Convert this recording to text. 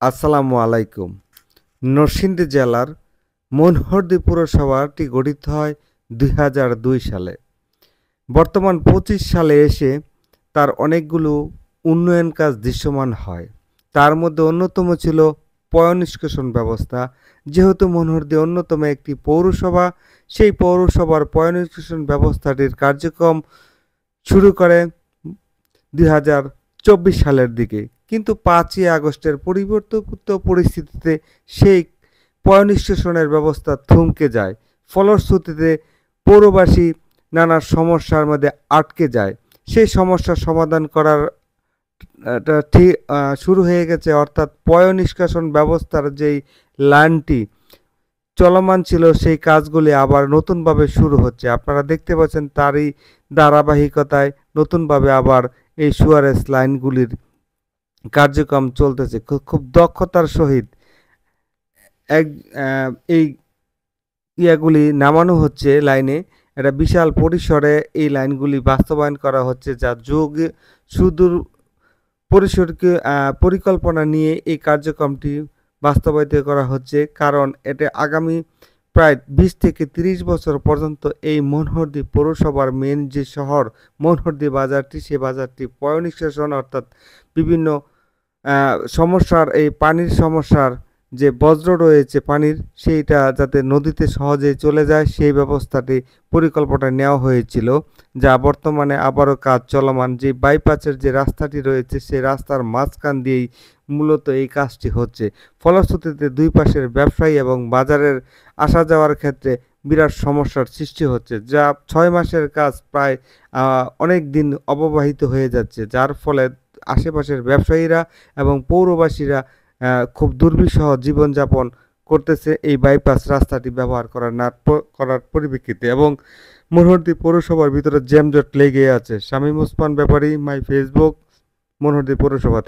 আসসালামু আলাইকুম। নরসিংদী জেলার মনোহরদী পৌরসভাটি গঠিত হয় ২০০২ সালে। বর্তমান ২৫ সালে এসে তার অনেকগুলো উন্নয়ন কাজ দৃশ্যমান হয়। তার মধ্যে অন্যতম ছিল পয়ঃনিষ্কাশন ব্যবস্থা। যেহেতু মনোহরদী অন্যতম একটি পৌরসভা, সেই পৌরসভার পয়ঃনিষ্কাশন ব্যবস্থাটির কার্যক্রম শুরু করে ২০২৪ সালের দিকে। কিন্তু ৫ই আগস্টের পরিবর্তিত পরিস্থিতিতে সেই পয়ঃনিষ্কাশনের ব্যবস্থা থমকে যায়। ফলশ্রুতিতে পৌরবাসী নানা সমস্যার মধ্যে আটকে যায়। সেই সমস্যার সমাধান করার শুরু হয়ে গেছে, অর্থাৎ পয়ঃনিষ্কাশন ব্যবস্থার যেই লাইনটি চলমান ছিল সেই কাজগুলি আবার নতুনভাবে শুরু হচ্ছে। আপনারা দেখতে পাচ্ছেন তারই ধারাবাহিকতায় নতুনভাবে আবার এই সুয়ারেজ লাইনগুলির কার্যক্রম চলতেছে। খুব দক্ষতার সহিত এক এই ইয়াগুলি নামানো হচ্ছে লাইনে। একটা বিশাল পরিসরে এই লাইনগুলি বাস্তবায়ন করা হচ্ছে, যা সুদূর পরিসরকে পরিকল্পনা নিয়ে এই কার্যক্রমটি বাস্তবায়িত করা হচ্ছে। কারণ এটা আগামী প্রায় ২০ থেকে ৩০ বছর পর্যন্ত এই মনোহরদী পৌরসভার মেন যে শহর মনোহরদী বাজারটি, সে বাজারটি পয়ঃনিষ্কাশন অর্থাৎ বিভিন্ন সমস্যার এই পানির সমস্যার যে বজ্র রয়েছে পানির, সেইটা যাতে নদীতে সহজেই চলে যায় সেই ব্যবস্থাটি পরিকল্পনা নেওয়া হয়েছিল, যা বর্তমানে আবারও কাজ চলমান। যে বাইপাসের যে রাস্তাটি রয়েছে সেই রাস্তার মাঝখান দিয়েই মূলত এই কাজটি হচ্ছে। ফলশ্রুতিতে দুই পাশের ব্যবসায়ী এবং বাজারের আসা যাওয়ার ক্ষেত্রে বিরাট সমস্যার সৃষ্টি হচ্ছে, যা ৬ মাসের কাজ প্রায় অনেক দিন অববাহিত হয়ে যাচ্ছে, যার ফলে আশেপাশের ব্যবসায়ীরা এবং পৌরবাসীরা খুব দুর্বিষহ জীবনযাপন করতেছে এই বাইপাস রাস্তাটি ব্যবহার করার পরিপ্রেক্ষিতে। এবং মনোহরদী পৌরসভার ভিতরে জ্যামজট লেগে আছে। শামীম ওসমান ব্যাপারী, মাই ফেসবুক, মনোহরদী পৌরসভা।